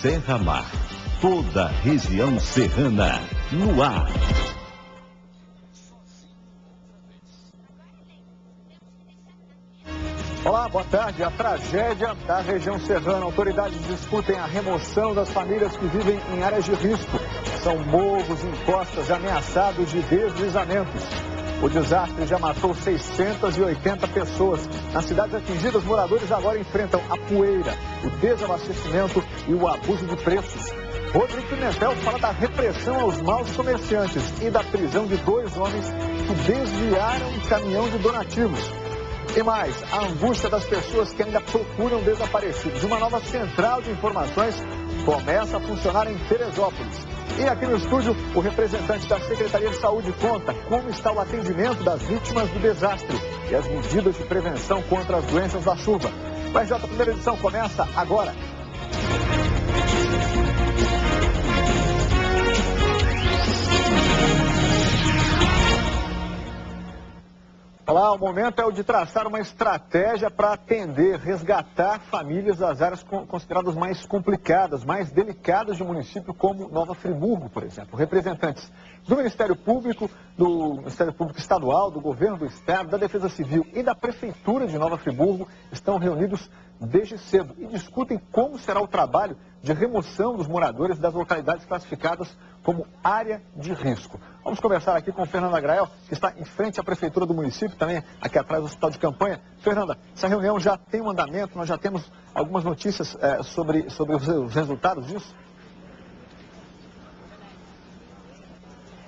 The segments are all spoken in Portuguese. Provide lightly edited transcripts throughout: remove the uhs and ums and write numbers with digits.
Serra Mar. Toda a região serrana no ar. Olá, boa tarde. A tragédia da região serrana. Autoridades discutem a remoção das famílias que vivem em áreas de risco. São morros, encostas ameaçados de deslizamentos. O desastre já matou 680 pessoas. Nas cidades atingidas, moradores agora enfrentam a poeira, o desabastecimento e o abuso de preços. Rodrigo Pimentel fala da repressão aos maus comerciantes e da prisão de 2 homens que desviaram um caminhão de donativos. E mais, a angústia das pessoas que ainda procuram desaparecidos. Uma nova central de informações começa a funcionar em Teresópolis. E aqui no estúdio, o representante da Secretaria de Saúde conta como está o atendimento das vítimas do desastre e as medidas de prevenção contra as doenças da chuva. O RJ Primeira Edição começa agora. Olá, o momento é o de traçar uma estratégia para atender, resgatar famílias das áreas consideradas mais complicadas, mais delicadas de um município como Nova Friburgo, por exemplo. Representantes do Ministério Público Estadual, do Governo do Estado, da Defesa Civil e da Prefeitura de Nova Friburgo estão reunidos desde cedo e discutem como será o trabalho de remoção dos moradores das localidades classificadas como área de risco. Vamos conversar aqui com Fernanda Grael, que está em frente à Prefeitura do município, também aqui atrás do Hospital de Campanha. Fernanda, essa reunião já tem um andamento, nós já temos algumas notícias sobre os resultados disso?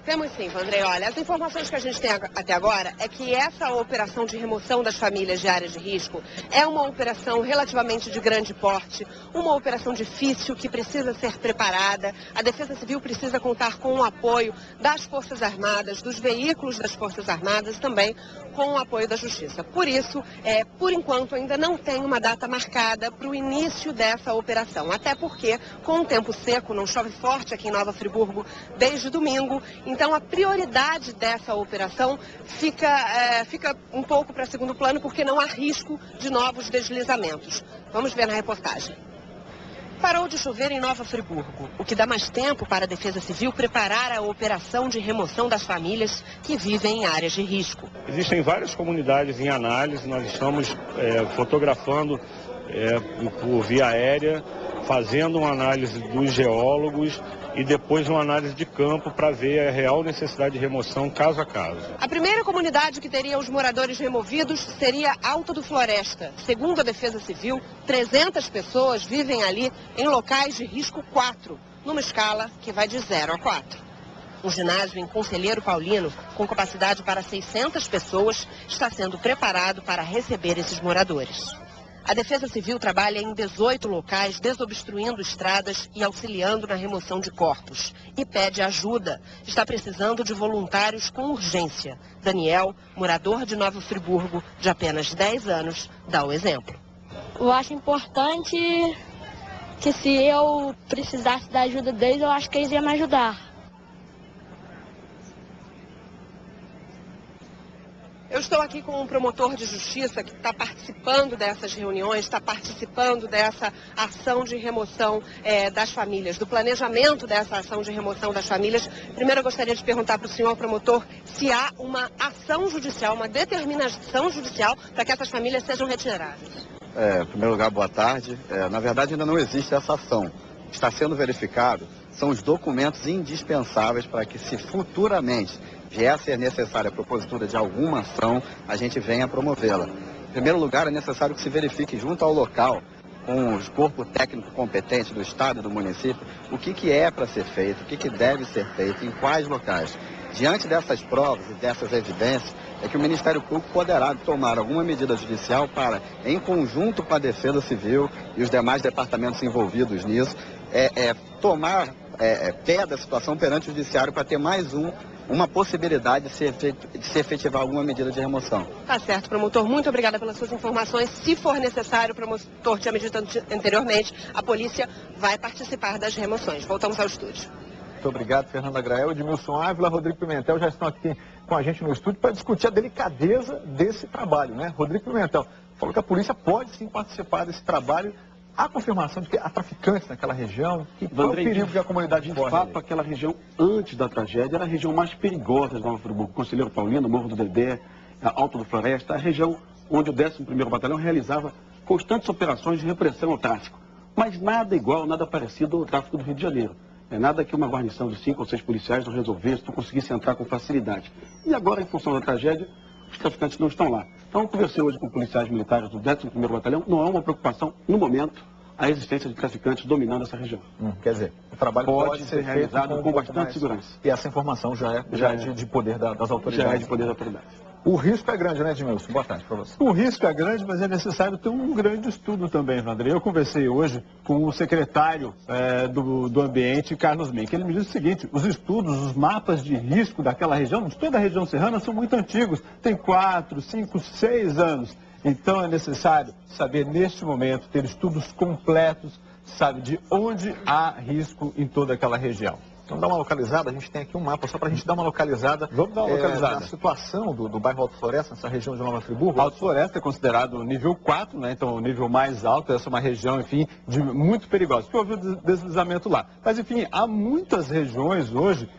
Temos sim, Vandrei. Olha, as informações que a gente tem até agora é que essa operação de remoção das famílias de áreas de risco é uma operação relativamente de grande porte, uma operação difícil que precisa ser preparada. A Defesa Civil precisa contar com o apoio das Forças Armadas, dos veículos das Forças Armadas e também com o apoio da Justiça. Por isso, por enquanto, ainda não tem uma data marcada para o início dessa operação. Até porque, com o tempo seco, não chove forte aqui em Nova Friburgo desde domingo. Então, a prioridade dessa operação fica um pouco para segundo plano, porque não há risco de novos deslizamentos. Vamos ver na reportagem. Parou de chover em Nova Friburgo, o que dá mais tempo para a Defesa Civil preparar a operação de remoção das famílias que vivem em áreas de risco. Existem várias comunidades em análise, nós estamos fotografando por via aérea, fazendo uma análise dos geólogos e depois uma análise de campo para ver a real necessidade de remoção caso a caso. A primeira comunidade que teria os moradores removidos seria Alto do Floresta. Segundo a Defesa Civil, 300 pessoas vivem ali em locais de risco 4, numa escala que vai de 0 a 4. Um ginásio em Conselheiro Paulino, com capacidade para 600 pessoas, está sendo preparado para receber esses moradores. A Defesa Civil trabalha em 18 locais, desobstruindo estradas e auxiliando na remoção de corpos. E pede ajuda. Está precisando de voluntários com urgência. Daniel, morador de Nova Friburgo, de apenas 10 anos, dá o exemplo. Eu acho importante que se eu precisasse da ajuda deles, eu acho que eles iam me ajudar. Eu estou aqui com um promotor de justiça que está participando dessas reuniões, está participando dessa ação de remoção das famílias, do planejamento dessa ação de remoção das famílias. Primeiro eu gostaria de perguntar para o senhor promotor se há uma ação judicial, uma determinação judicial para que essas famílias sejam retiradas. Em primeiro lugar, boa tarde. Na verdade, ainda não existe essa ação. Está sendo verificado, são os documentos indispensáveis para que, se futuramente vier a ser necessária a propositura de alguma ação, a gente venha promovê-la. Em primeiro lugar, é necessário que se verifique junto ao local, com os corpos técnicos competentes do Estado e do município, o que é para ser feito, o que deve ser feito, em quais locais. Diante dessas provas e dessas evidências, é que o Ministério Público poderá tomar alguma medida judicial para, em conjunto com a Defesa Civil e os demais departamentos envolvidos nisso, tomar pé da situação perante o Judiciário para ter mais uma possibilidade de se efetivar alguma medida de remoção. Tá certo, promotor. Muito obrigada pelas suas informações. Se for necessário, o promotor tinha me dito anteriormente, a polícia vai participar das remoções. Voltamos ao estúdio. Muito obrigado, Fernanda Grael, Edmilson Ávila, Rodrigo Pimentel já estão aqui com a gente no estúdio para discutir a delicadeza desse trabalho, né? Rodrigo Pimentel falou que a polícia pode sim participar desse trabalho há confirmação de que há traficantes naquela região? Qual é o perigo que a comunidade corre? De fato, aquela região, antes da tragédia, era a região mais perigosa de Nova Friburgo. Conselheiro Paulino, Morro do Dedé, Alto do Floresta, a região onde o 11º Batalhão realizava constantes operações de repressão ao tráfico. Mas nada igual, nada parecido ao tráfico do Rio de Janeiro. É nada que uma guarnição de 5 ou 6 policiais não resolvesse, não conseguisse entrar com facilidade. E agora, em função da tragédia, os traficantes não estão lá. Então, eu conversei hoje com policiais militares do 11º Batalhão, não há uma preocupação, no momento, a existência de traficantes dominando essa região. Quer dizer, o trabalho pode ser realizado com bastante segurança. E essa informação já é de poder das autoridades. Já é de poder da autoridade. O risco é grande, né, Edmilson? Boa tarde para você. O risco é grande, mas é necessário ter um grande estudo também, Vandré. Eu conversei hoje com o secretário do Ambiente, Carlos Menck. Ele me disse o seguinte: os estudos, os mapas de risco daquela região, de toda a região serrana, são muito antigos. Tem 4, 5, 6 anos. Então é necessário saber, neste momento, ter estudos completos, sabe, de onde há risco em toda aquela região. Vamos dar uma localizada, a gente tem aqui um mapa só para a gente dar uma localizada. Vamos dar uma localizada. Na situação do bairro Alto Floresta, nessa região de Nova Friburgo. Alto Floresta é considerado nível 4, né? Então o nível mais alto, essa é uma região, enfim, muito perigosa, porque houve deslizamento lá. Mas, enfim, há muitas regiões hoje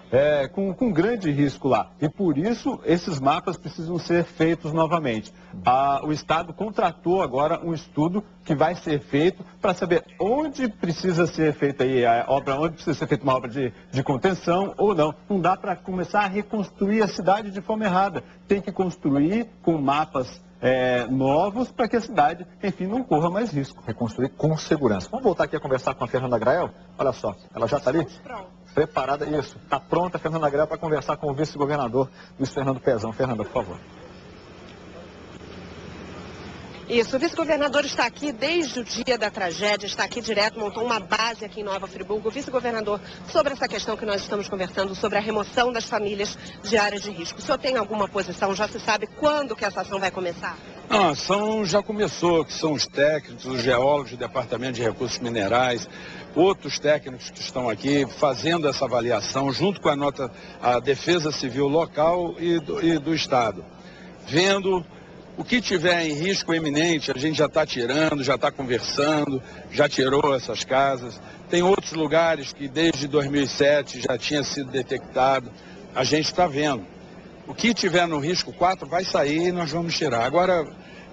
com grande risco lá. E por isso esses mapas precisam ser feitos novamente. O Estado contratou agora um estudo que vai ser feito para saber onde precisa ser feita aí a obra, onde precisa ser feita uma obra de contenção ou não. Não dá para começar a reconstruir a cidade de forma errada. Tem que construir com mapas novos para que a cidade, enfim, não corra mais risco. Reconstruir com segurança. Vamos voltar aqui a conversar com a Fernanda Grael? Olha só, ela já está ali? Preparada, isso. Está pronta a Fernanda Grael para conversar com o vice-governador Luiz Fernando Pezão. Fernanda, por favor. Isso, o vice-governador está aqui desde o dia da tragédia, está aqui direto, montou uma base aqui em Nova Friburgo. Vice-governador, sobre essa questão que nós estamos conversando, sobre a remoção das famílias de áreas de risco. O senhor tem alguma posição? Já se sabe quando que essa ação vai começar? A ação já começou, que são os técnicos, os geólogos do Departamento de Recursos Minerais, outros técnicos que estão aqui fazendo essa avaliação, junto com a Defesa Civil local e do Estado, vendo o que tiver em risco eminente. A gente já está tirando, já está conversando, já tirou essas casas. Tem outros lugares que desde 2007 já tinha sido detectado. A gente está vendo. O que tiver no risco 4 vai sair e nós vamos tirar. Agora,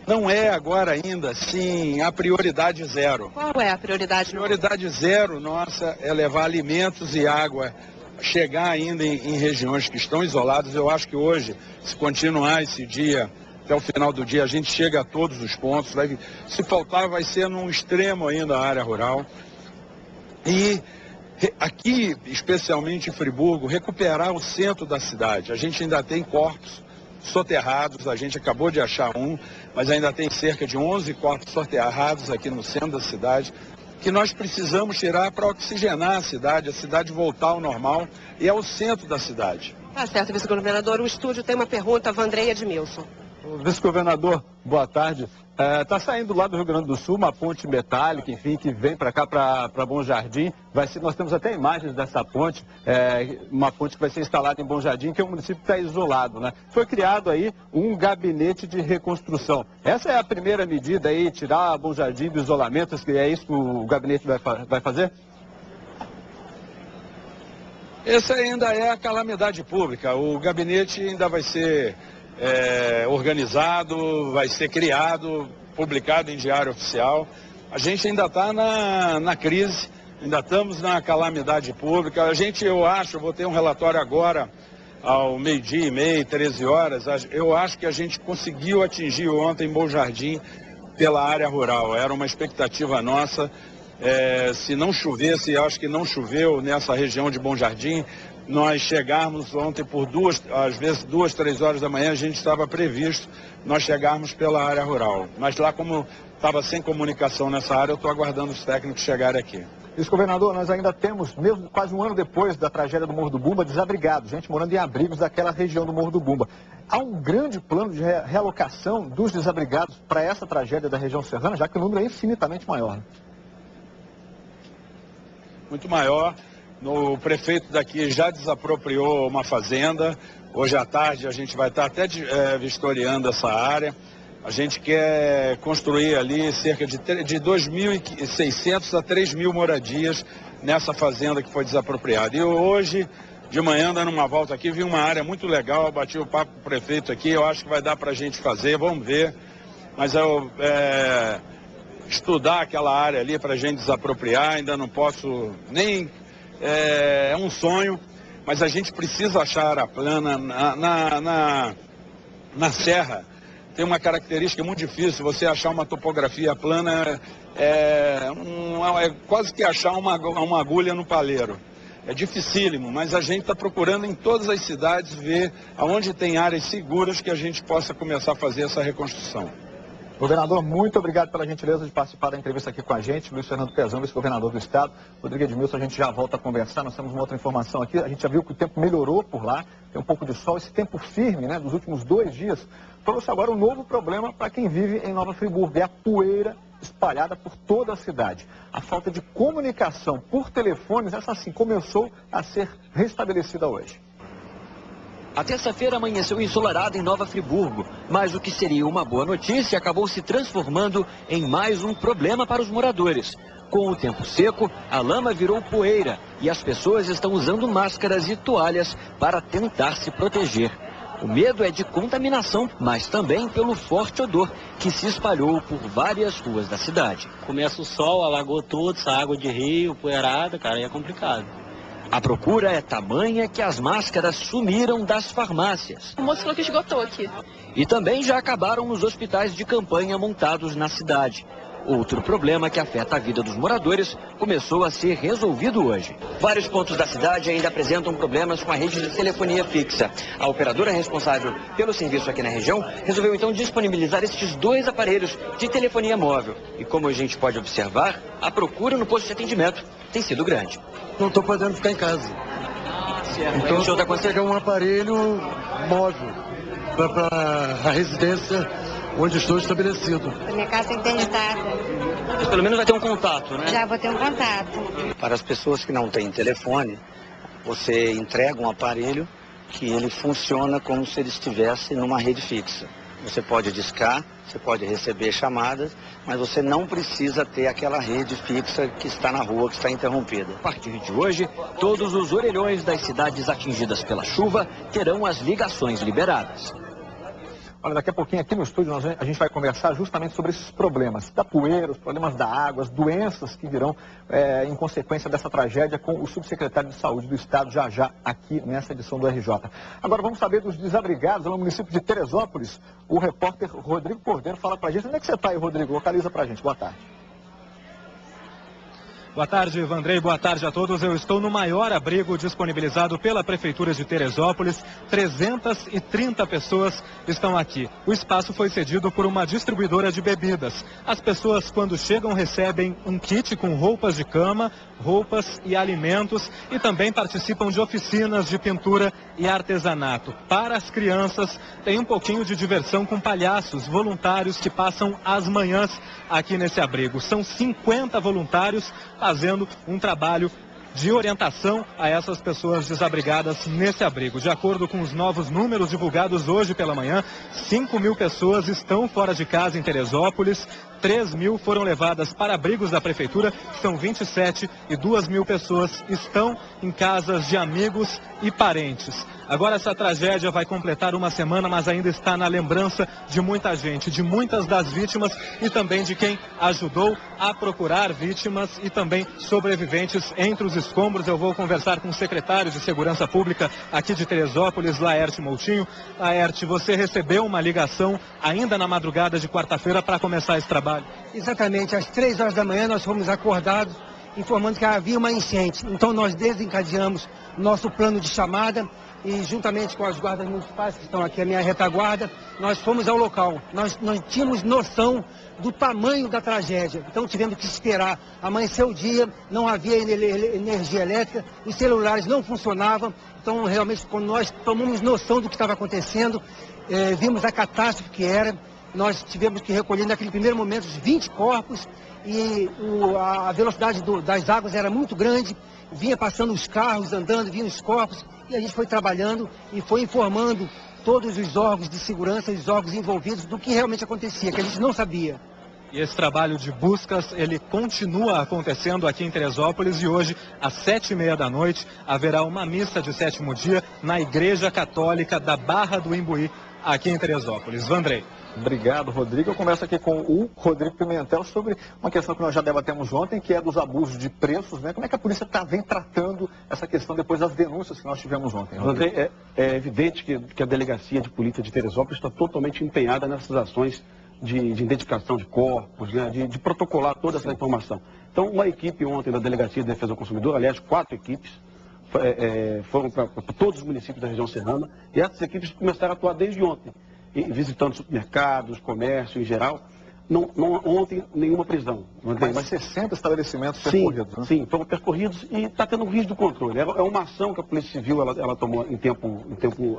não é agora ainda, sim, a prioridade zero. Qual é a prioridade? A prioridade zero nossa é levar alimentos e água, chegar ainda em regiões que estão isoladas. Eu acho que hoje, se continuar esse dia, até o final do dia, a gente chega a todos os pontos. Se faltar, vai ser num extremo ainda a área rural. E aqui, especialmente em Friburgo, recuperar o centro da cidade. A gente ainda tem corpos soterrados, a gente acabou de achar um, mas ainda tem cerca de 11 corpos soterrados aqui no centro da cidade, que nós precisamos tirar para oxigenar a cidade voltar ao normal, e é o centro da cidade. Tá certo, vice-governador. O estúdio tem uma pergunta, Vandré Edmilson. Vice-governador, boa tarde. Está saindo lá do Rio Grande do Sul uma ponte metálica, enfim, que vem para cá, para Bom Jardim. Nós temos até imagens dessa ponte, uma ponte que vai ser instalada em Bom Jardim, que é um município que está isolado, né? Foi criado aí um gabinete de reconstrução. Essa é a primeira medida aí, tirar Bom Jardim do isolamento, é isso que o gabinete vai fazer? Essa ainda é a calamidade pública. O gabinete ainda vai ser organizado, vai ser criado, publicado em diário oficial. A gente ainda está na crise, ainda estamos na calamidade pública. Eu vou ter um relatório agora ao 12h30, 13 horas. Eu acho que a gente conseguiu atingir ontem em Bom Jardim pela área rural. Era uma expectativa nossa. Se não chovesse, acho que não choveu nessa região de Bom Jardim, nós chegarmos ontem às vezes 2, 3 horas da manhã, a gente estava previsto nós chegarmos pela área rural. Mas lá, como estava sem comunicação nessa área, eu estou aguardando os técnicos chegarem aqui. Vice-governador, nós ainda temos, mesmo quase um ano depois da tragédia do Morro do Bumba, desabrigados, gente morando em abrigos daquela região do Morro do Bumba. Há um grande plano de realocação dos desabrigados para essa tragédia da região serrana, já que o número é infinitamente maior. Muito maior. O prefeito daqui já desapropriou uma fazenda. Hoje à tarde a gente vai estar até vistoriando essa área. A gente quer construir ali cerca de 2.600 a 3.000 moradias nessa fazenda que foi desapropriada. E hoje, de manhã, dando uma volta aqui, vi uma área muito legal, bati o papo com o prefeito aqui, eu acho que vai dar para a gente fazer, vamos ver. Mas estudar aquela área ali para a gente desapropriar, ainda não posso nem... É um sonho, mas a gente precisa achar área plana na serra. Tem uma característica muito difícil, você achar uma topografia plana é quase que achar uma agulha no palheiro. É dificílimo, mas a gente está procurando em todas as cidades ver aonde tem áreas seguras que a gente possa começar a fazer essa reconstrução. Governador, muito obrigado pela gentileza de participar da entrevista aqui com a gente. Luiz Fernando Pezão, vice-governador do estado. Rodrigo Edmilson, a gente já volta a conversar. Nós temos uma outra informação aqui. A gente já viu que o tempo melhorou por lá. Tem um pouco de sol. Esse tempo firme, né, dos últimos 2 dias, trouxe agora um novo problema para quem vive em Nova Friburgo. É a poeira espalhada por toda a cidade. A falta de comunicação por telefones, essa sim, começou a ser restabelecida hoje. A terça-feira amanheceu ensolarada em Nova Friburgo, mas o que seria uma boa notícia acabou se transformando em mais um problema para os moradores. Com o tempo seco, a lama virou poeira e as pessoas estão usando máscaras e toalhas para tentar se proteger. O medo é de contaminação, mas também pelo forte odor que se espalhou por várias ruas da cidade. Começa o sol, alagou tudo, essa água de rio, poeirada, cara, aí é complicado. A procura é tamanha que as máscaras sumiram das farmácias. O moço falou que esgotou aqui. E também já acabaram nos hospitais de campanha montados na cidade. Outro problema que afeta a vida dos moradores começou a ser resolvido hoje. Vários pontos da cidade ainda apresentam problemas com a rede de telefonia fixa. A operadora responsável pelo serviço aqui na região resolveu então disponibilizar estes 2 aparelhos de telefonia móvel. E como a gente pode observar, a procura no posto de atendimento tem sido grande. Não estou podendo ficar em casa. Então, o senhor está conseguindo um aparelho móvel para a residência onde estou estabelecido. A minha casa é interditada. Mas pelo menos vai ter um contato, né? Já vou ter um contato. Para as pessoas que não têm telefone, você entrega um aparelho que ele funciona como se ele estivesse numa rede fixa. Você pode discar, você pode receber chamadas, mas você não precisa ter aquela rede fixa que está na rua, que está interrompida. A partir de hoje, todos os orelhões das cidades atingidas pela chuva terão as ligações liberadas. Olha, daqui a pouquinho aqui no estúdio a gente vai conversar justamente sobre esses problemas da poeira, os problemas da água, as doenças que virão em consequência dessa tragédia com o subsecretário de Saúde do Estado já aqui nessa edição do RJ. Agora vamos saber dos desabrigados no município de Teresópolis. O repórter Rodrigo Cordeiro fala pra gente. Onde é que você está aí, Rodrigo? Localiza pra gente. Boa tarde. Boa tarde, Vandrei. Boa tarde a todos. Eu estou no maior abrigo disponibilizado pela Prefeitura de Teresópolis. 330 pessoas estão aqui. O espaço foi cedido por uma distribuidora de bebidas. As pessoas, quando chegam, recebem um kit com roupas de cama, roupas e alimentos e também participam de oficinas de pintura e artesanato. Para as crianças, tem um pouquinho de diversão com palhaços voluntários que passam as manhãs aqui nesse abrigo. São 50 voluntários fazendo um trabalho de orientação a essas pessoas desabrigadas nesse abrigo. De acordo com os novos números divulgados hoje pela manhã, 5.000 pessoas estão fora de casa em Teresópolis, 3.000 foram levadas para abrigos da prefeitura, são 27 e 2.000 pessoas estão em casas de amigos e parentes. Agora essa tragédia vai completar uma semana, mas ainda está na lembrança de muita gente, de muitas das vítimas e também de quem ajudou a procurar vítimas e também sobreviventes entre os escombros. Eu vou conversar com o secretário de Segurança Pública aqui de Teresópolis, Laerte Moutinho. Laerte, você recebeu uma ligação ainda na madrugada de quarta-feira para começar esse trabalho? Exatamente, às 3 horas da manhã nós fomos acordados informando que havia uma enchente. Então nós desencadeamos nosso plano de chamada e juntamente com as guardas municipais que estão aqui à minha retaguarda, nós fomos ao local. Nós tínhamos noção do tamanho da tragédia, então tivemos que esperar amanhecer o dia, não havia energia elétrica, os celulares não funcionavam, então realmente quando nós tomamos noção do que estava acontecendo, vimos a catástrofe que era, nós tivemos que recolher naquele primeiro momento os 20 corpos e a velocidade das águas era muito grande, vinha passando os carros andando, vinham os corpos, e a gente foi trabalhando e foi informando todos os órgãos de segurança e os órgãos envolvidos do que realmente acontecia, que a gente não sabia. E esse trabalho de buscas, ele continua acontecendo aqui em Teresópolis e hoje, às 7h30 da noite, haverá uma missa de 7º dia na Igreja Católica da Barra do Imbuí, aqui em Teresópolis. Vandrei. Obrigado, Rodrigo. Eu começo aqui com o Rodrigo Pimentel sobre uma questão que nós já debatemos ontem, que é dos abusos de preços, né? Como é que a polícia vem tratando essa questão depois das denúncias que nós tivemos ontem, Rodrigo? É evidente que a Delegacia de Polícia de Teresópolis está totalmente empenhada nessas ações de identificação de corpos, né? de protocolar toda essa informação. Então, uma equipe ontem da Delegacia de Defesa do Consumidor, aliás, 4 equipes, foram para todos os municípios da região serrana, e essas equipes começaram a atuar desde ontem, visitando supermercados, comércio em geral. Ontem, nenhuma prisão. Mas 60 estabelecimentos percorridos, né? Sim, foram percorridos e está tendo um rígido controle. É uma ação que a Polícia Civil ela tomou em tempo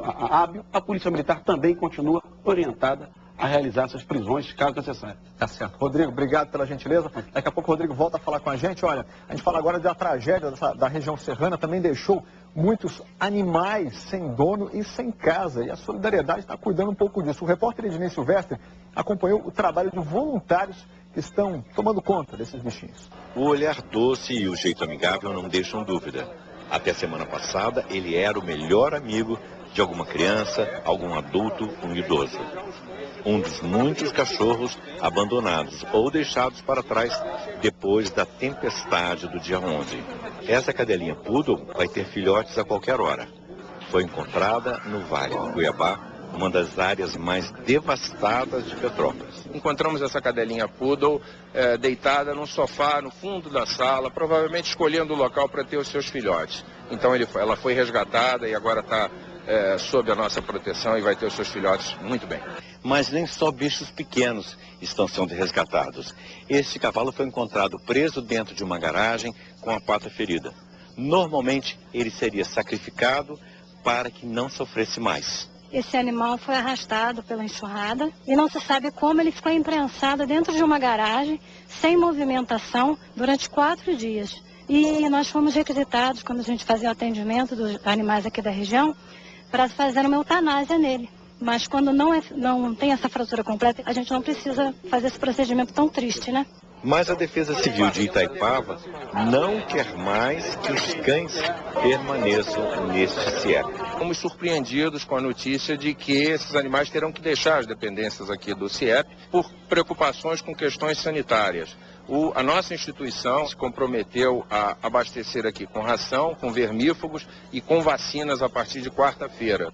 hábil. A Polícia Militar também continua orientada a realizar essas prisões, caso necessário. Tá certo. Rodrigo, obrigado pela gentileza. Daqui a pouco o Rodrigo volta a falar com a gente. Olha, a gente fala agora da tragédia da região serrana, também deixou muitos animais sem dono e sem casa. E a Solidariedade está cuidando um pouco disso. O repórter Ednei Silvestre acompanhou o trabalho de voluntários que estão tomando conta desses bichinhos. O olhar doce e o jeito amigável não deixam dúvida. Até a semana passada, ele era o melhor amigo de alguma criança, algum adulto, um idoso. Um dos muitos cachorros abandonados ou deixados para trás depois da tempestade do dia 11. Essa cadelinha Poodle vai ter filhotes a qualquer hora. Foi encontrada no Vale do Cuiabá, uma das áreas mais devastadas de Petrópolis. Encontramos essa cadelinha Poodle deitada num sofá no fundo da sala, provavelmente escolhendo o local para ter os seus filhotes. Então ela foi resgatada e agora está sob a nossa proteção e vai ter os seus filhotes muito bem. Mas nem só bichos pequenos estão sendo resgatados. Este cavalo foi encontrado preso dentro de uma garagem com a pata ferida. Normalmente ele seria sacrificado para que não sofresse mais. Esse animal foi arrastado pela enxurrada e não se sabe como ele ficou imprensado dentro de uma garagem, sem movimentação, durante 4 dias. E nós fomos requisitados, quando a gente fazia o atendimento dos animais aqui da região, para fazer uma eutanásia nele. Mas quando não tem essa fratura completa, a gente não precisa fazer esse procedimento tão triste, né? Mas a Defesa Civil de Itaipava não quer mais que os cães permaneçam neste CIEP. Fomos surpreendidos com a notícia de que esses animais terão que deixar as dependências aqui do CIEP por preocupações com questões sanitárias. A nossa instituição se comprometeu a abastecer aqui com ração, com vermífugos e com vacinas a partir de quarta-feira.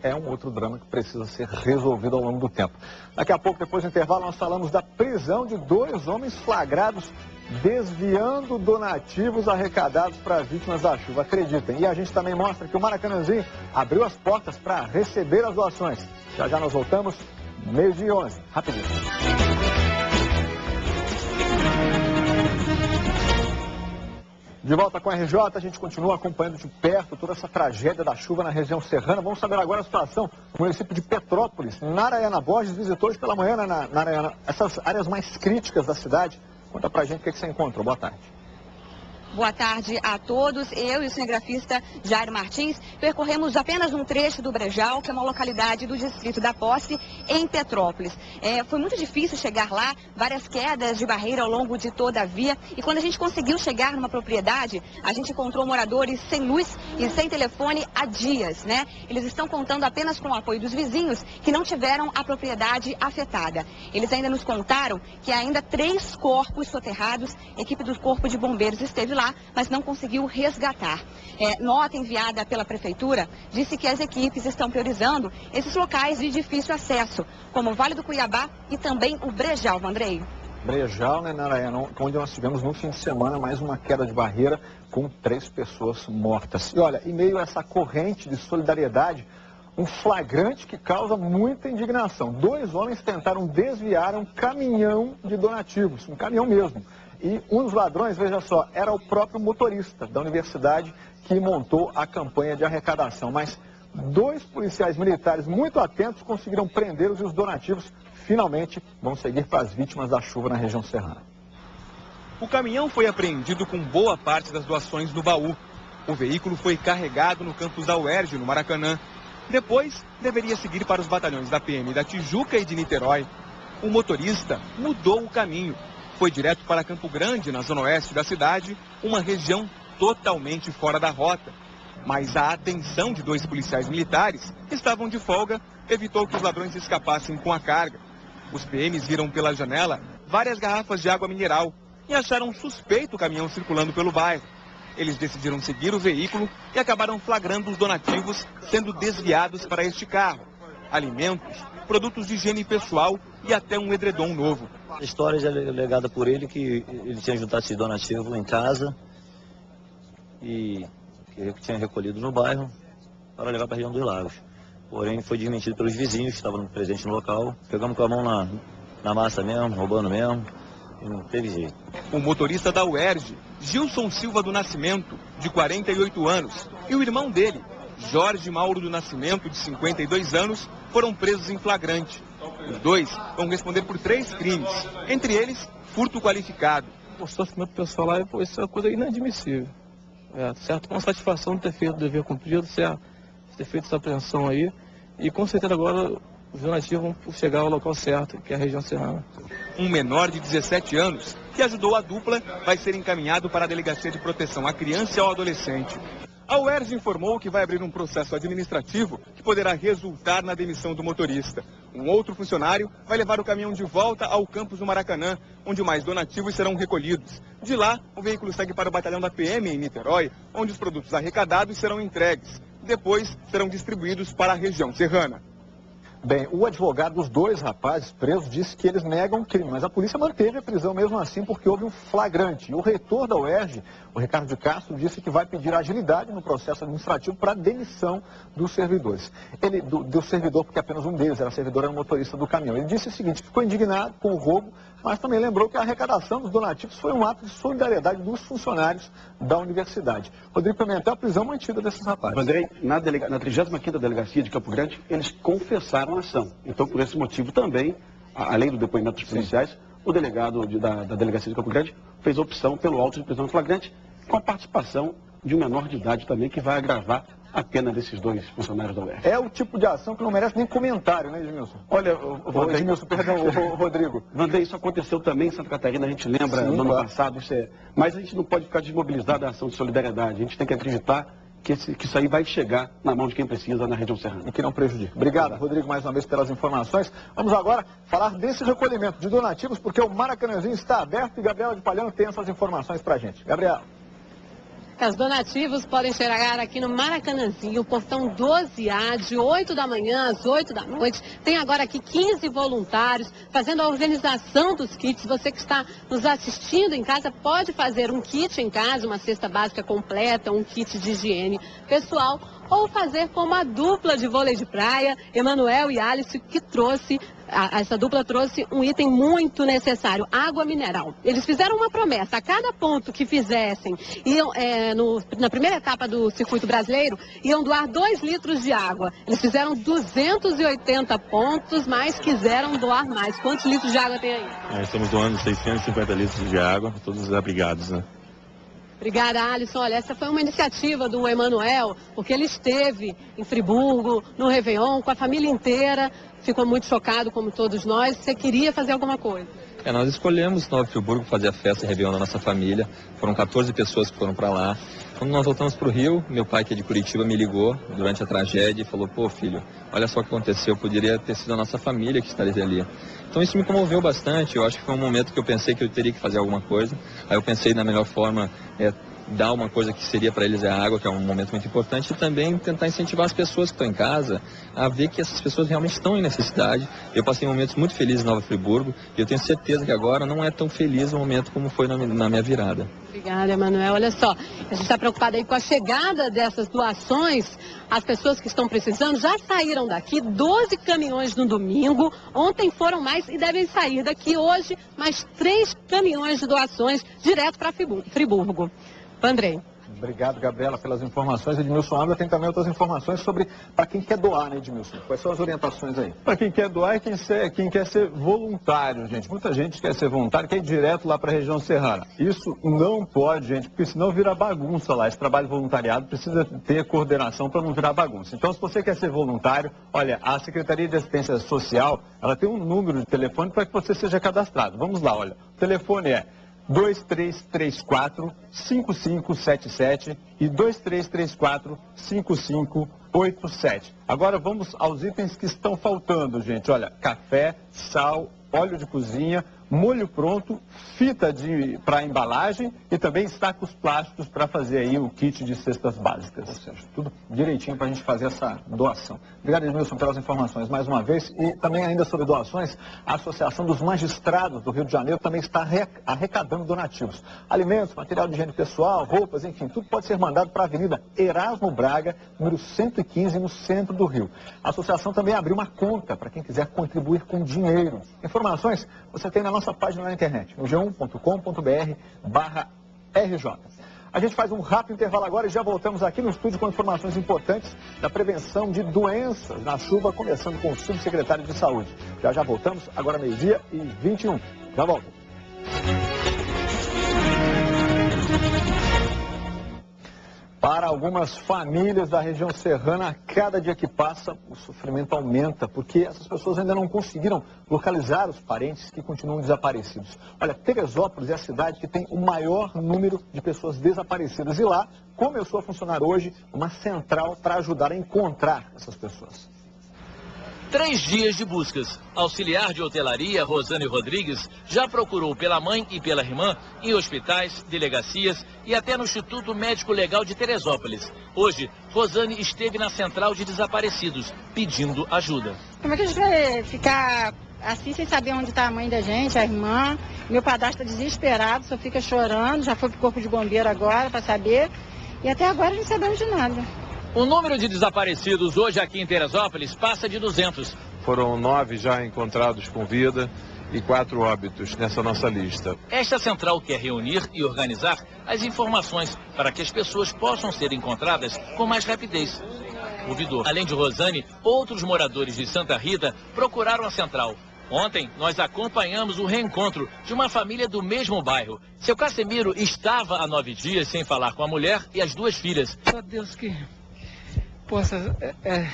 É um outro drama que precisa ser resolvido ao longo do tempo. Daqui a pouco, depois do intervalo, nós falamos da prisão de 2 homens flagrados desviando donativos arrecadados para vítimas da chuva. Acreditem. E a gente também mostra que o Maracanãzinho abriu as portas para receber as doações. Já já nós voltamos, 12h11. Rapidinho. De volta com a RJ, a gente continua acompanhando de perto toda essa tragédia da chuva na região serrana. Vamos saber agora a situação no município de Petrópolis. Narayana Borges visitou hoje pela manhã, Narayana, essas áreas mais críticas da cidade. Conta pra gente o que você encontrou. Boa tarde. Boa tarde a todos. Eu e o cinegrafista Jairo Martins percorremos apenas um trecho do Brejal, que é uma localidade do distrito da Posse, em Petrópolis. Foi muito difícil chegar lá, várias quedas de barreira ao longo de toda a via. E quando a gente conseguiu chegar numa propriedade, a gente encontrou moradores sem luz e sem telefone há dias, né? Eles estão contando apenas com o apoio dos vizinhos que não tiveram a propriedade afetada. Eles ainda nos contaram que ainda 3 corpos soterrados, a equipe do Corpo de Bombeiros esteve lá, mas não conseguiu resgatar. Nota enviada pela Prefeitura disse que as equipes estão priorizando esses locais de difícil acesso, como o Vale do Cuiabá e também o Brejal, Vandrei. Brejal, né, Narayana, onde nós tivemos no fim de semana mais uma queda de barreira com 3 pessoas mortas. E olha, em meio a essa corrente de solidariedade, um flagrante que causa muita indignação. 2 homens tentaram desviar um caminhão de donativos, um caminhão mesmo. E um dos ladrões, veja só, era o próprio motorista da universidade que montou a campanha de arrecadação. Mas 2 policiais militares muito atentos conseguiram prendê-los e os donativos finalmente vão seguir para as vítimas da chuva na região serrana. O caminhão foi apreendido com boa parte das doações no baú. O veículo foi carregado no campus da UERJ, no Maracanã. Depois, deveria seguir para os batalhões da PM da Tijuca e de Niterói. O motorista mudou o caminho. Foi direto para Campo Grande, na zona oeste da cidade, uma região totalmente fora da rota. Mas a atenção de 2 policiais militares, que estavam de folga, evitou que os ladrões escapassem com a carga. Os PMs viram pela janela várias garrafas de água mineral e acharam suspeito o caminhão circulando pelo bairro. Eles decidiram seguir o veículo e acabaram flagrando os donativos sendo desviados para este carro. Alimentos, produtos de higiene pessoal e até um edredom novo. A história já é legada por ele, que ele tinha juntado esse donativo em casa e que tinha recolhido no bairro para levar para a região dos Lagos. Porém, foi desmentido pelos vizinhos que estavam presentes no local. Pegamos com a mão na massa mesmo, roubando mesmo, e não teve jeito. O motorista da UERJ, Gilson Silva do Nascimento, de 48 anos, e o irmão dele, Jorge Mauro do Nascimento, de 52 anos, foram presos em flagrante. Os 2 vão responder por 3 crimes, entre eles, furto qualificado. O sofrimento pessoal lá, isso é uma coisa inadmissível. Certo? Com satisfação de ter feito o dever cumprido, certo? De ter feito essa apreensão aí. E com certeza agora os donativos vão chegar ao local certo, que é a região serrana. Um menor de 17 anos, que ajudou a dupla, vai ser encaminhado para a Delegacia de Proteção à Criança e ao Adolescente. A UERJ informou que vai abrir um processo administrativo que poderá resultar na demissão do motorista. Um outro funcionário vai levar o caminhão de volta ao campus do Maracanã, onde mais donativos serão recolhidos. De lá, o veículo segue para o batalhão da PM em Niterói, onde os produtos arrecadados serão entregues. Depois, serão distribuídos para a região serrana. Bem, o advogado dos 2 rapazes presos disse que eles negam o crime, mas a polícia manteve a prisão mesmo assim porque houve um flagrante. E o reitor da UERJ, o Ricardo de Castro, disse que vai pedir agilidade no processo administrativo para a demissão dos servidores. Do servidor, porque apenas um deles era servidor, era o motorista do caminhão. Ele disse o seguinte, ficou indignado com o roubo, mas também lembrou que a arrecadação dos donativos foi um ato de solidariedade dos funcionários da universidade. Rodrigo Pimentel, a prisão mantida desses rapazes. Andrei, na 35ª Delegacia de Campo Grande, eles confessaram a ação. Então, por esse motivo também, além do depoimento dos policiais, o delegado da Delegacia de Campo Grande fez a opção pelo auto de prisão flagrante, com a participação de um menor de idade também, que vai agravar a pena desses 2 funcionários da UERJ. É o tipo de ação que não merece nem comentário, né, Edmilson? Olha, Edmilson, perdão, Rodrigo. Vandrei, isso aconteceu também em Santa Catarina, a gente lembra no ano passado, mas a gente não pode ficar desmobilizado da ação de solidariedade, a gente tem que acreditar que isso aí vai chegar na mão de quem precisa na região serrana. E que não prejudica. Obrigado, Rodrigo, mais uma vez pelas informações. Vamos agora falar desse recolhimento de donativos, porque o Maracanãzinho está aberto e Gabriela de Palhano tem essas informações pra gente. Gabriela. Os donativos podem chegar aqui no Maracanãzinho, portão 12A, de 8 da manhã às 8 da noite. Tem agora aqui 15 voluntários fazendo a organização dos kits. Você que está nos assistindo em casa pode fazer um kit em casa, uma cesta básica completa, um kit de higiene pessoal, ou fazer como a dupla de vôlei de praia, Emanuel e Alice, que essa dupla trouxe um item muito necessário, água mineral. Eles fizeram uma promessa, a cada ponto que fizessem, na primeira etapa do circuito brasileiro, iam doar 2 litros de água. Eles fizeram 280 pontos, mas quiseram doar mais. Quantos litros de água tem aí? Estamos doando 650 litros de água para todos os abrigados, né? Obrigada, Alisson. Olha, essa foi uma iniciativa do Emanuel, porque ele esteve em Friburgo, no Réveillon, com a família inteira, ficou muito chocado, como todos nós. Você queria fazer alguma coisa? Nós escolhemos Nova Friburgo fazer a festa Réveillon da nossa família. Foram 14 pessoas que foram para lá. Quando nós voltamos para o Rio, meu pai, que é de Curitiba, me ligou durante a tragédia e falou: pô, filho, olha só o que aconteceu, poderia ter sido a nossa família que estaria ali. Então isso me comoveu bastante. Eu acho que foi um momento que eu pensei que eu teria que fazer alguma coisa. Aí eu pensei na melhor forma dar uma coisa que seria para eles a água, que é um momento muito importante, e também tentar incentivar as pessoas que estão em casa a ver que essas pessoas realmente estão em necessidade. Eu passei momentos muito felizes em Nova Friburgo e eu tenho certeza que agora não é tão feliz o momento como foi na minha virada. Obrigada, Emanuel. Olha só, a gente está preocupado aí com a chegada dessas doações. As pessoas que estão precisando já saíram daqui, 12 caminhões no domingo. Ontem foram mais e devem sair daqui hoje mais 3 caminhões de doações direto para Friburgo. Vandrei. Obrigado, Gabriela, pelas informações. Edmilson Ávila tem também outras informações sobre para quem quer doar, né, Edmilson? Quais são as orientações aí? Para quem quer doar e quem quer ser voluntário, gente. Muita gente quer ser voluntário, quer ir direto lá para a região serrana. Isso não pode, gente, porque senão vira bagunça lá. Esse trabalho voluntariado precisa ter coordenação para não virar bagunça. Então, se você quer ser voluntário, olha, a Secretaria de Assistência Social, ela tem um número de telefone para que você seja cadastrado. Vamos lá, olha. O telefone é 2334-5577 e 2334-5587. Agora vamos aos itens que estão faltando, gente. Olha, café, sal, óleo de cozinha, molho pronto, fita para embalagem e também sacos plásticos para fazer aí o kit de cestas básicas. Ou seja, tudo direitinho para a gente fazer essa doação. Obrigado, Edmilson, pelas informações mais uma vez. E também ainda sobre doações, a Associação dos Magistrados do Rio de Janeiro também está arrecadando donativos. Alimentos, material de higiene pessoal, roupas, enfim, tudo pode ser mandado para a Avenida Erasmo Braga, número 115, no centro do Rio. A associação também abriu uma conta para quem quiser contribuir com dinheiro. Informações você tem na nossa página na internet, no g1.com.br/RJ. A gente faz um rápido intervalo agora e já voltamos aqui no estúdio com informações importantes da prevenção de doenças na chuva, começando com o subsecretário de Saúde. Já voltamos, agora 12h21. Já volto. Para algumas famílias da região serrana, a cada dia que passa, o sofrimento aumenta, porque essas pessoas ainda não conseguiram localizar os parentes que continuam desaparecidos. Olha, Teresópolis é a cidade que tem o maior número de pessoas desaparecidas e lá começou a funcionar hoje uma central para ajudar a encontrar essas pessoas. 3 dias de buscas. Auxiliar de hotelaria, Rosane Rodrigues, já procurou pela mãe e pela irmã em hospitais, delegacias e até no Instituto Médico Legal de Teresópolis. Hoje, Rosane esteve na central de desaparecidos, pedindo ajuda. Como é que a gente vai ficar assim sem saber onde está a mãe da gente, a irmã? Meu padrasto está desesperado, só fica chorando, já foi pro corpo de bombeiro agora para saber. E até agora não sabemos de nada. O número de desaparecidos hoje aqui em Teresópolis passa de 200. Foram 9 já encontrados com vida e 4 óbitos nessa nossa lista. Esta central quer reunir e organizar as informações para que as pessoas possam ser encontradas com mais rapidez. Ouvidor. Além de Rosane, outros moradores de Santa Rita procuraram a central. Ontem, nós acompanhamos o reencontro de uma família do mesmo bairro. Seu Casemiro estava há 9 dias sem falar com a mulher e as 2 filhas. Só Deus que possa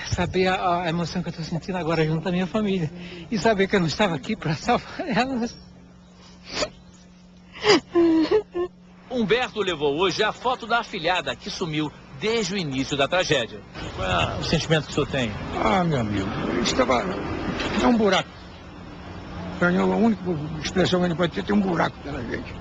saber a emoção que eu estou sentindo agora junto à minha família. E saber que eu não estava aqui para salvar elas. Humberto levou hoje a foto da afilhada que sumiu desde o início da tragédia. Qual é o sentimento que o senhor tem? Ah, meu amigo, estava... É um buraco. A única expressão que a gente pode ter tem um buraco pela gente.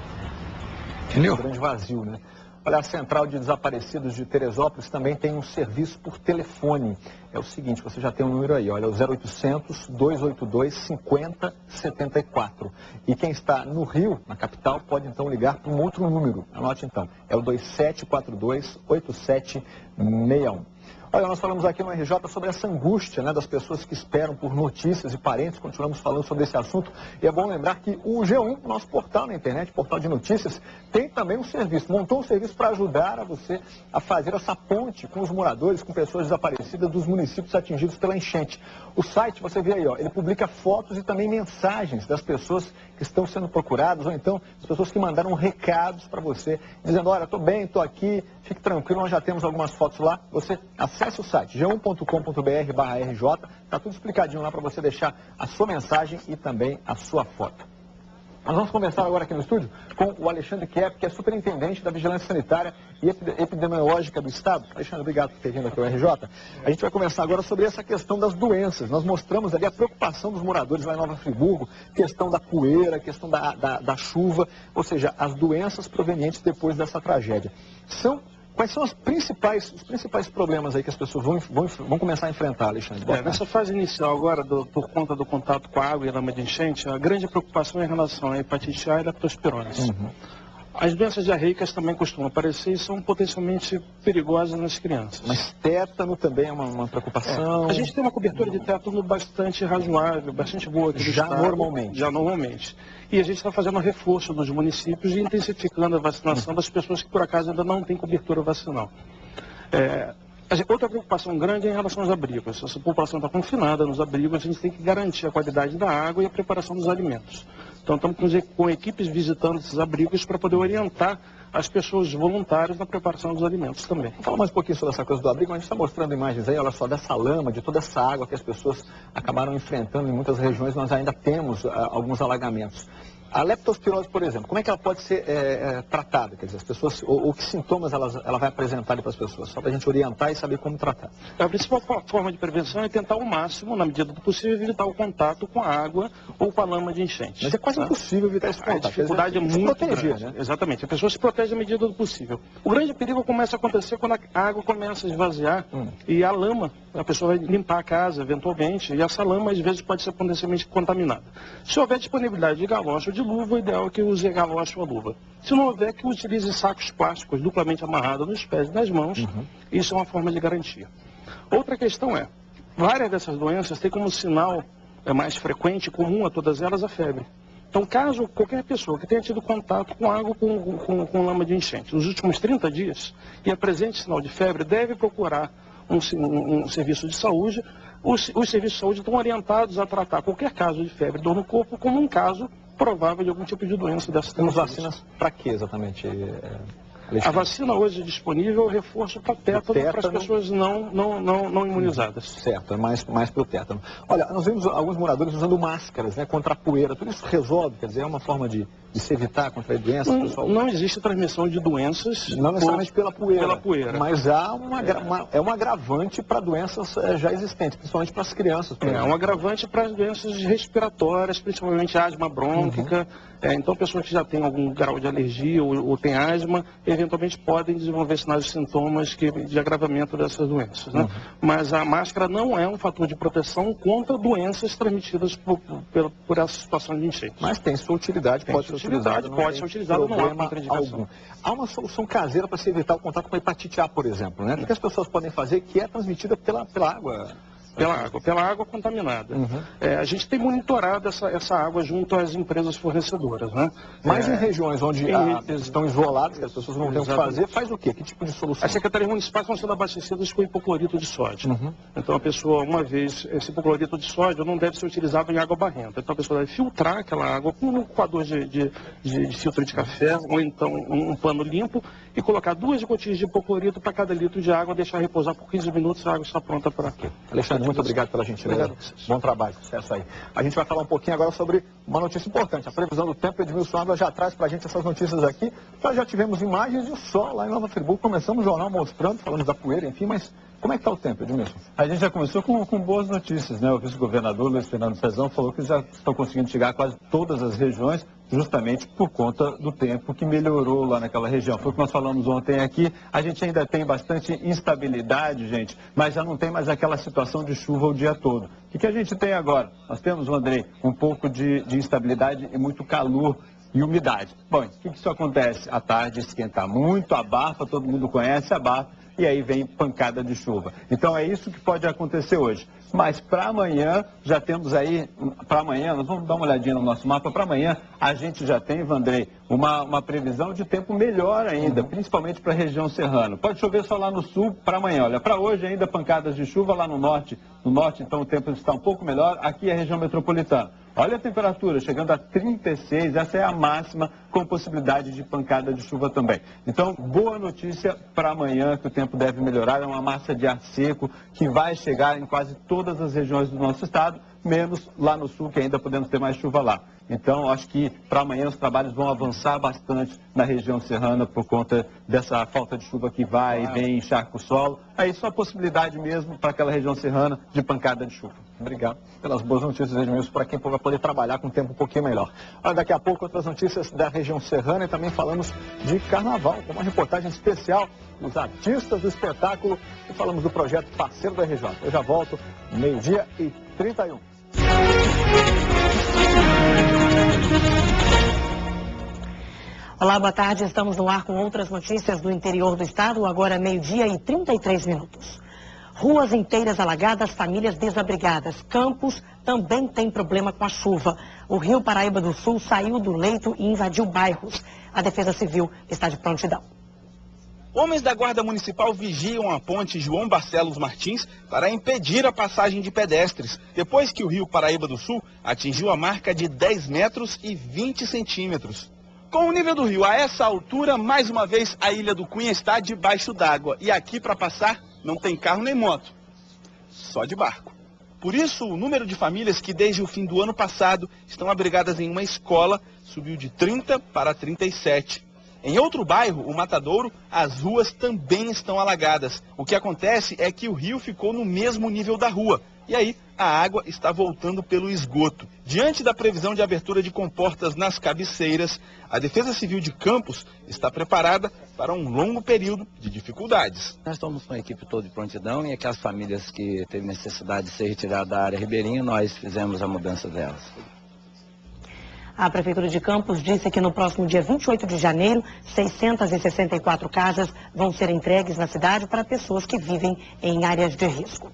Entendeu? Um grande vazio, né? Olha, a Central de Desaparecidos de Teresópolis também tem um serviço por telefone. É o seguinte, você já tem um número aí, olha, o 0800-282-5074. E quem está no Rio, na capital, pode então ligar para um outro número. Anote então, é o 2742-8761. Olha, nós falamos aqui no RJ sobre essa angústia, né, das pessoas que esperam por notícias e parentes, continuamos falando sobre esse assunto. E é bom lembrar que o G1, nosso portal na internet, portal de notícias, tem também um serviço, montou um serviço para ajudar a você a fazer essa ponte com os moradores, com pessoas desaparecidas dos municípios atingidos pela enchente. O site, você vê aí, ó, ele publica fotos e também mensagens das pessoas que estão sendo procuradas, ou então as pessoas que mandaram recados para você, dizendo, olha, estou bem, estou aqui, fique tranquilo, nós já temos algumas fotos lá. Você acesse o site g1.com.br/RJ, está tudo explicadinho lá para você deixar a sua mensagem e também a sua foto. Nós vamos conversar agora aqui no estúdio com o Alexandre Kiep, que é superintendente da Vigilância Sanitária e Epidemiológica do Estado. Alexandre, obrigado por ter vindo aqui ao RJ. A gente vai conversar agora sobre essa questão das doenças. Nós mostramos ali a preocupação dos moradores lá em Nova Friburgo, questão da poeira, questão da chuva, ou seja, as doenças provenientes depois dessa tragédia. Quais são os principais problemas aí que as pessoas vão começar a enfrentar, Alexandre? Nessa fase inicial agora, por conta do contato com a água e lama de enchente, a grande preocupação é em relação à hepatite A e leptospirose. As doenças diarreicas também costumam aparecer e são potencialmente perigosas nas crianças. Mas tétano também é uma preocupação? A gente tem uma cobertura de tétano bastante razoável, bastante boa aqui no estado. Normalmente? Já normalmente. E a gente está fazendo um reforço nos municípios e intensificando a vacinação das pessoas que por acaso ainda não têm cobertura vacinal. Outra preocupação grande é em relação aos abrigos. Se a população está confinada nos abrigos, a gente tem que garantir a qualidade da água e a preparação dos alimentos. Então estamos com equipes visitando esses abrigos para poder orientar as pessoas voluntárias na preparação dos alimentos também. Vamos falar mais um pouquinho sobre essa coisa do abrigo, mas a gente está mostrando imagens aí, olha só, dessa lama, de toda essa água que as pessoas acabaram enfrentando em muitas regiões, nós ainda temos alguns alagamentos. A leptospirose, por exemplo, como é que ela pode ser tratada? Quer dizer, as pessoas, ou que sintomas ela vai apresentar para as pessoas? Só para a gente orientar e saber como tratar. A principal forma de prevenção é tentar ao máximo, na medida do possível, evitar o contato com a água ou com a lama de enchente. Mas é quase impossível evitar esse contato. A dificuldade é muito grande. Né? Exatamente. A pessoa se protege à medida do possível. O grande perigo começa a acontecer quando a água começa a esvaziar e a lama, a pessoa vai limpar a casa eventualmente, e essa lama às vezes pode ser potencialmente contaminada. Se houver disponibilidade de galocha ou de luva, o ideal é que use galocha ou luva. Se não houver, que utilize sacos plásticos duplamente amarrados nos pés e nas mãos. Isso é uma forma de garantia. Outra questão é, várias dessas doenças têm como sinal mais frequente, comum a todas elas, a febre. Então, caso qualquer pessoa que tenha tido contato com água com lama de enchente nos últimos 30 dias e apresente sinal de febre, deve procurar um serviço de saúde. Os serviços de saúde estão orientados a tratar qualquer caso de febre, dor no corpo, como um caso provável de algum tipo de doença dessa. Temos vacinas para quê exatamente? A vacina hoje disponível é o reforço para tétano para as pessoas não imunizadas. Certo, é mais para o tétano. Olha, nós vimos alguns moradores usando máscaras, né, contra a poeira. Tudo isso resolve, quer dizer, é uma forma de se evitar contra doenças? Pessoal? Não existe transmissão de doenças. Não necessariamente pela poeira. Mas há é um agravante para doenças já existentes, principalmente para as crianças. É um agravante para as doenças respiratórias, principalmente asma brônquica. Então, pessoas que já têm algum grau de alergia ou têm asma, eventualmente podem desenvolver sinais e sintomas de agravamento dessas doenças. Né? Mas a máscara não é um fator de proteção contra doenças transmitidas por essa situação de enchente. Mas tem sua utilidade, pode ser utilizado, não há contraindicação. Há uma solução caseira para se evitar o contato com a hepatite A, por exemplo, né? O que as pessoas podem fazer que é transmitida pela água? Pela água contaminada. A gente tem monitorado essa água junto às empresas fornecedoras. Né? Mas em regiões onde estão isoladas, que as pessoas não têm o que fazer, faz o quê? Que tipo de solução? As secretarias municipais estão sendo abastecidas com hipoclorito de sódio. Então a pessoa, uma vez, esse hipoclorito de sódio não deve ser utilizado em água barrenta. Então a pessoa deve filtrar aquela água com um coador de filtro de café ou então um pano limpo e colocar 2 gotinhas de hipoclorito para cada litro de água, deixar repousar por 15 minutos, a água está pronta para quê? Alexandre, muito obrigado pela gentileza. Bom trabalho, sucesso aí. A gente vai falar um pouquinho agora sobre uma notícia importante. A previsão do tempo, Edmilson Água já traz para a gente essas notícias aqui. Nós já tivemos imagens do sol lá em Nova Friburgo. Começamos o jornal mostrando, falamos da poeira, enfim, mas como é que está o tempo, Edmilson? A gente já começou com boas notícias, né? O vice-governador Luiz Fernando Pezão falou que já estão conseguindo chegar a quase todas as regiões, justamente por conta do tempo que melhorou lá naquela região. Foi o que nós falamos ontem aqui. A gente ainda tem bastante instabilidade, gente, mas já não tem mais aquela situação de chuva o dia todo. O que a gente tem agora? Nós temos, Andrei, um pouco de instabilidade e muito calor e umidade. Bom, o que isso acontece? À tarde esquenta muito, abafa, todo mundo conhece, abafa, e aí vem pancada de chuva. Então é isso que pode acontecer hoje. Mas para amanhã, já temos aí, para amanhã, nós vamos dar uma olhadinha no nosso mapa, para amanhã a gente já tem, Vandrei, uma previsão de tempo melhor ainda, principalmente para a região serrana. Pode chover só lá no sul para amanhã, olha, para hoje ainda pancadas de chuva lá no norte então o tempo está um pouco melhor, aqui é a região metropolitana. Olha a temperatura, chegando a 36, essa é a máxima, com possibilidade de pancada de chuva também. Então, boa notícia para amanhã, que o tempo deve melhorar, é uma massa de ar seco que vai chegar em quase todas as regiões do nosso estado, menos lá no sul, que ainda podemos ter mais chuva lá. Então, acho que para amanhã os trabalhos vão avançar bastante na região serrana por conta dessa falta de chuva que vai e vem, encharca o solo. Aí só a possibilidade mesmo para aquela região serrana de pancada de chuva. Obrigado pelas boas notícias, Edmilson, para quem vai poder trabalhar com um tempo um pouquinho melhor. Olha, daqui a pouco outras notícias da região serrana e também falamos de carnaval, com uma reportagem especial dos artistas do espetáculo e falamos do projeto Parceiro da RJ. Eu já volto, 12h31. Olá, boa tarde. Estamos no ar com outras notícias do interior do estado. Agora 12h33. Ruas inteiras alagadas, famílias desabrigadas. Campos também tem problema com a chuva. O Rio Paraíba do Sul saiu do leito e invadiu bairros. A Defesa Civil está de prontidão. Homens da Guarda Municipal vigiam a ponte João Barcelos Martins para impedir a passagem de pedestres, depois que o Rio Paraíba do Sul atingiu a marca de 10 metros e 20 centímetros. Com o nível do rio a essa altura, mais uma vez a Ilha do Cunha está debaixo d'água. E aqui para passar não tem carro nem moto, só de barco. Por isso, o número de famílias que desde o fim do ano passado estão abrigadas em uma escola subiu de 30 para 37. Em outro bairro, o Matadouro, as ruas também estão alagadas. O que acontece é que o rio ficou no mesmo nível da rua. E aí, a água está voltando pelo esgoto. Diante da previsão de abertura de comportas nas cabeceiras, a Defesa Civil de Campos está preparada para um longo período de dificuldades. Nós estamos com a equipe toda de prontidão e aquelas famílias que teve necessidade de ser retiradas da área ribeirinha, nós fizemos a mudança delas. A Prefeitura de Campos disse que no próximo dia 28 de janeiro, 664 casas vão ser entregues na cidade para pessoas que vivem em áreas de risco.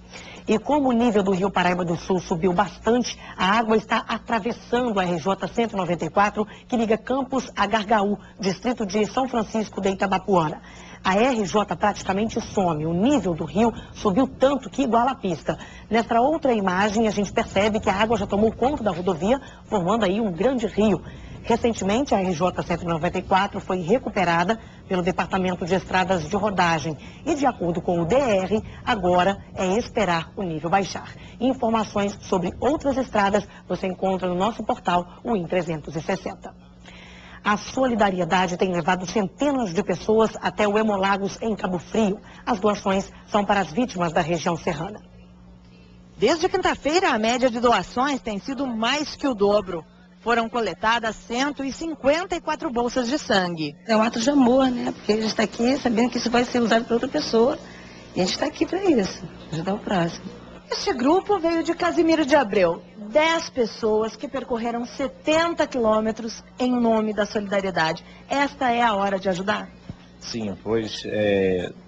E como o nível do Rio Paraíba do Sul subiu bastante, a água está atravessando a RJ 194, que liga Campos a Gargaú, distrito de São Francisco de Itabapuana. A RJ praticamente some, o nível do rio subiu tanto que iguala a pista. Nesta outra imagem, a gente percebe que a água já tomou conta da rodovia, formando aí um grande rio. Recentemente, a RJ 194 foi recuperada pelo Departamento de Estradas de Rodagem. E, de acordo com o DR, agora é esperar o nível baixar. Informações sobre outras estradas você encontra no nosso portal, o IN360. A solidariedade tem levado centenas de pessoas até o Hemolagos, em Cabo Frio. As doações são para as vítimas da região serrana. Desde quinta-feira, a média de doações tem sido mais que o dobro. Foram coletadas 154 bolsas de sangue. É um ato de amor, né? Porque a gente está aqui sabendo que isso vai ser usado para outra pessoa. E a gente está aqui para isso, ajudar o próximo. Este grupo veio de Casimiro de Abreu. 10 pessoas que percorreram 70 quilômetros em nome da solidariedade. Esta é a hora de ajudar? Sim, pois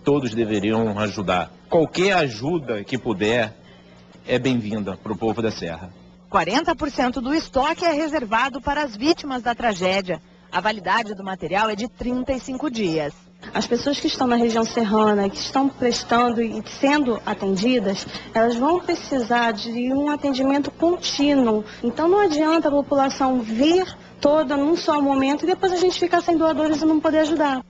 todos deveriam ajudar. Qualquer ajuda que puder é bem-vinda para o povo da Serra. 40% do estoque é reservado para as vítimas da tragédia. A validade do material é de 35 dias. As pessoas que estão na região serrana, que estão prestando e sendo atendidas, elas vão precisar de um atendimento contínuo. Então não adianta a população vir toda num só momento e depois a gente ficar sem doadores e não poder ajudar.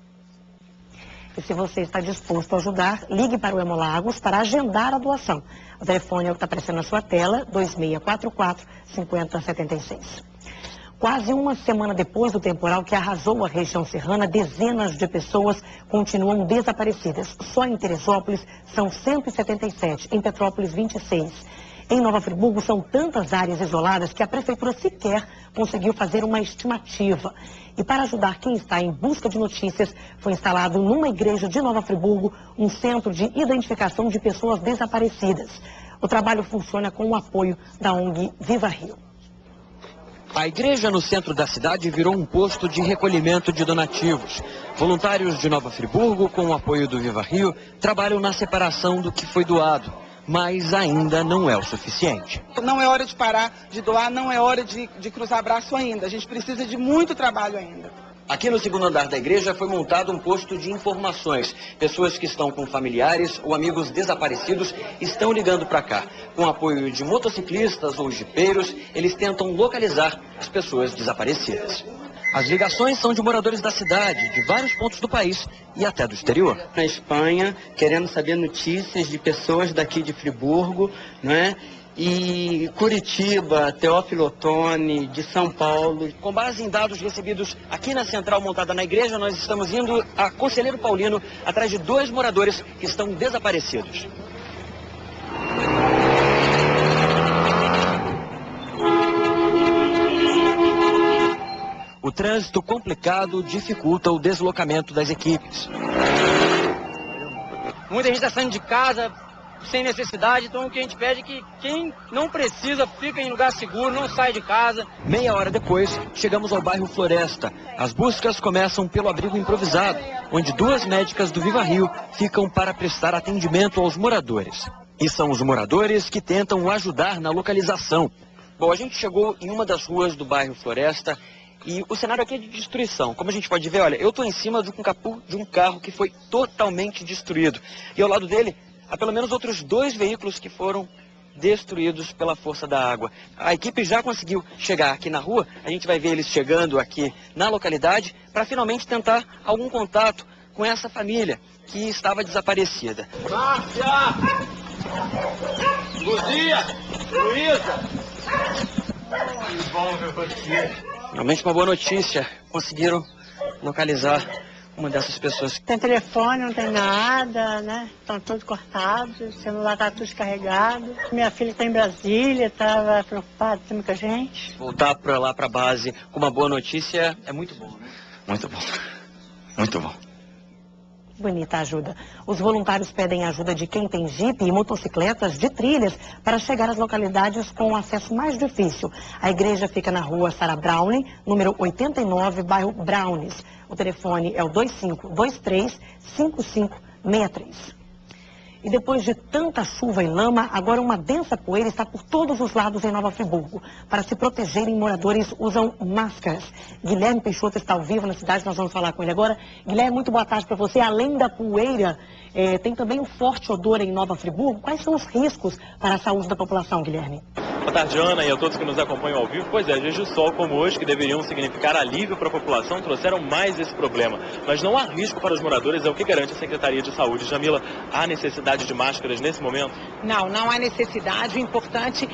E se você está disposto a ajudar, ligue para o Hemolagos para agendar a doação. O telefone é o que está aparecendo na sua tela, 2644-5076. Quase uma semana depois do temporal que arrasou a região serrana, dezenas de pessoas continuam desaparecidas. Só em Teresópolis são 177, em Petrópolis 26. Em Nova Friburgo são tantas áreas isoladas que a prefeitura sequer conseguiu fazer uma estimativa. E para ajudar quem está em busca de notícias, foi instalado numa igreja de Nova Friburgo um centro de identificação de pessoas desaparecidas. O trabalho funciona com o apoio da ONG Viva Rio. A igreja no centro da cidade virou um posto de recolhimento de donativos. Voluntários de Nova Friburgo, com o apoio do Viva Rio, trabalham na separação do que foi doado. Mas ainda não é o suficiente. Não é hora de parar de doar, não é hora de cruzar braço ainda. A gente precisa de muito trabalho ainda. Aqui no segundo andar da igreja foi montado um posto de informações. Pessoas que estão com familiares ou amigos desaparecidos estão ligando para cá. Com apoio de motociclistas ou jipeiros, eles tentam localizar as pessoas desaparecidas. As ligações são de moradores da cidade, de vários pontos do país e até do exterior. Na Espanha, querendo saber notícias de pessoas daqui de Friburgo, não é? E Curitiba, Teófilo Otoni, de São Paulo. Com base em dados recebidos aqui na central montada na igreja, nós estamos indo a Conselheiro Paulino atrás de 2 moradores que estão desaparecidos. O trânsito complicado dificulta o deslocamento das equipes. Muita gente está saindo de casa sem necessidade. Então o que a gente pede é que quem não precisa fica em lugar seguro, não sai de casa. Meia hora depois, chegamos ao bairro Floresta. As buscas começam pelo abrigo improvisado, onde 2 médicas do Viva Rio ficam para prestar atendimento aos moradores. E são os moradores que tentam ajudar na localização. Bom, a gente chegou em uma das ruas do bairro Floresta e o cenário aqui é de destruição. Como a gente pode ver, olha, eu estou em cima de um capô de um carro que foi totalmente destruído. E ao lado dele, há pelo menos outros 2 veículos que foram destruídos pela força da água. A equipe já conseguiu chegar aqui na rua, a gente vai ver eles chegando aqui na localidade para finalmente tentar algum contato com essa família que estava desaparecida. Márcia! Luzia! Luísa! Que bom ver você. Realmente uma boa notícia, conseguiram localizar uma dessas pessoas. Tem telefone, não tem nada, né? Estão todos cortados, o celular está tudo descarregado. Minha filha está em Brasília, estava preocupada com a gente. Voltar para lá, para a base, com uma boa notícia é muito bom, né? Muito bom. Muito bom. Bonita ajuda. Os voluntários pedem ajuda de quem tem jipe e motocicletas de trilhas para chegar às localidades com o acesso mais difícil. A igreja fica na rua Sarah Browning, número 89, bairro Brownies. O telefone é o 2523-5563. E depois de tanta chuva e lama, agora uma densa poeira está por todos os lados em Nova Friburgo. Para se protegerem, moradores usam máscaras. Guilherme Peixoto está ao vivo na cidade, nós vamos falar com ele agora. Guilherme, muito boa tarde para você. Além da poeira, tem também um forte odor em Nova Friburgo. Quais são os riscos para a saúde da população, Guilherme? Boa tarde, Ana, e a todos que nos acompanham ao vivo. Pois é, dias de sol como hoje, que deveriam significar alívio para a população, trouxeram mais esse problema. Mas não há risco para os moradores, é o que garante a Secretaria de Saúde. Jamila, há necessidade de máscaras nesse momento? Não há necessidade. O importante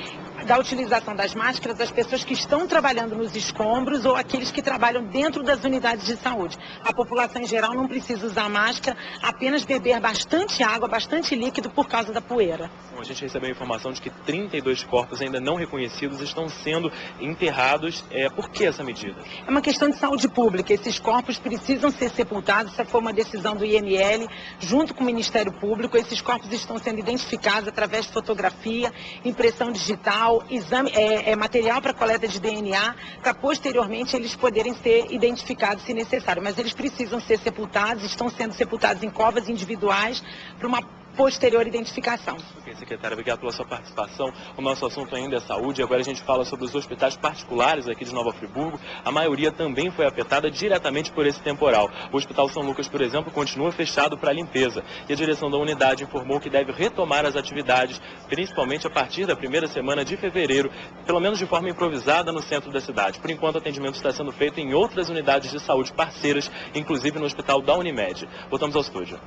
da utilização das máscaras as pessoas que estão trabalhando nos escombros ou aqueles que trabalham dentro das unidades de saúde. A população em geral não precisa usar máscara, apenas beber bastante água, bastante líquido por causa da poeira. Bom, a gente recebeu a informação de que 32 corpos ainda não reconhecidos estão sendo enterrados. Por que essa medida? É uma questão de saúde pública. Esses corpos precisam ser sepultados. Essa foi uma decisão do IML, junto com o Ministério Público. Esses corpos estão sendo identificados através de fotografia, impressão digital, exame, material para coleta de DNA, para posteriormente eles poderem ser identificados se necessário. Mas eles precisam ser sepultados, estão sendo sepultados em covas individuais para uma posterior identificação. Ok, secretária, obrigado pela sua participação. O nosso assunto ainda é saúde. Agora a gente fala sobre os hospitais particulares aqui de Nova Friburgo. A maioria também foi afetada diretamente por esse temporal. O Hospital São Lucas, por exemplo, continua fechado para limpeza. E a direção da unidade informou que deve retomar as atividades, principalmente a partir da primeira semana de fevereiro, pelo menos de forma improvisada no centro da cidade. Por enquanto, o atendimento está sendo feito em outras unidades de saúde parceiras, inclusive no Hospital da Unimed. Voltamos ao estúdio.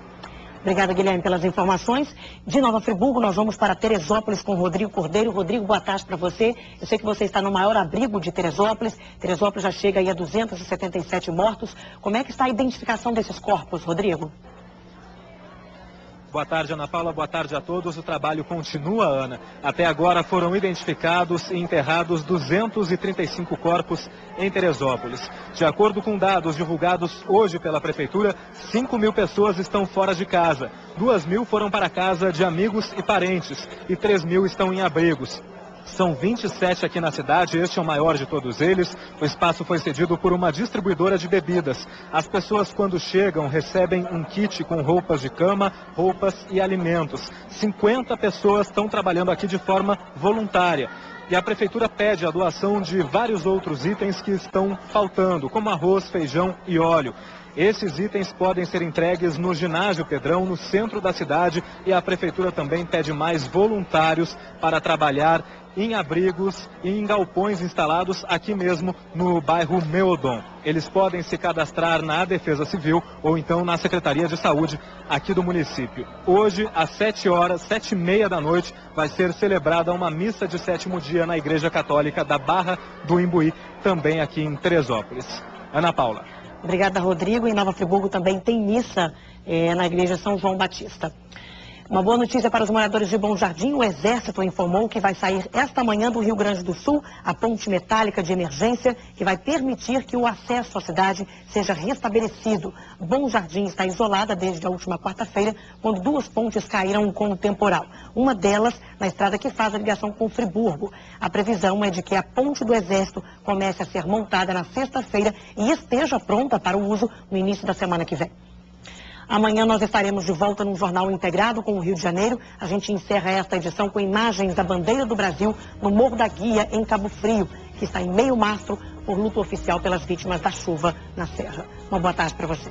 Obrigada, Guilherme, pelas informações. De Nova Friburgo, nós vamos para Teresópolis com Rodrigo Cordeiro. Rodrigo, boa tarde para você. Eu sei que você está no maior abrigo de Teresópolis. Teresópolis já chega aí a 277 mortos. Como é que está a identificação desses corpos, Rodrigo? Boa tarde, Ana Paula. Boa tarde a todos. O trabalho continua, Ana. Até agora foram identificados e enterrados 235 corpos em Teresópolis. De acordo com dados divulgados hoje pela Prefeitura, 5.000 pessoas estão fora de casa. 2.000 foram para a casa de amigos e parentes e 3.000 estão em abrigos. São 27 aqui na cidade, este é o maior de todos eles. O espaço foi cedido por uma distribuidora de bebidas. As pessoas, quando chegam, recebem um kit com roupas de cama, roupas e alimentos. 50 pessoas estão trabalhando aqui de forma voluntária. E a Prefeitura pede a doação de vários outros itens que estão faltando, como arroz, feijão e óleo. Esses itens podem ser entregues no Ginásio Pedrão, no centro da cidade, e a Prefeitura também pede mais voluntários para trabalhar em abrigos e em galpões instalados aqui mesmo no bairro Meodon. Eles podem se cadastrar na Defesa Civil ou então na Secretaria de Saúde aqui do município. Hoje, às 7h30 da noite, vai ser celebrada uma missa de 7º dia na Igreja Católica da Barra do Imbuí, também aqui em Teresópolis. Ana Paula. Obrigada, Rodrigo. Em Nova Friburgo também tem missa na Igreja São João Batista. Uma boa notícia para os moradores de Bom Jardim. O Exército informou que vai sair esta manhã do Rio Grande do Sul a ponte metálica de emergência que vai permitir que o acesso à cidade seja restabelecido. Bom Jardim está isolada desde a última quarta-feira, quando 2 pontes caíram com o temporal. Uma delas na estrada que faz a ligação com Friburgo. A previsão é de que a ponte do Exército comece a ser montada na sexta-feira e esteja pronta para o uso no início da semana que vem. Amanhã nós estaremos de volta num jornal integrado com o Rio de Janeiro. A gente encerra esta edição com imagens da bandeira do Brasil no Morro da Guia, em Cabo Frio, que está em meio mastro por luto oficial pelas vítimas da chuva na Serra. Uma boa tarde para você.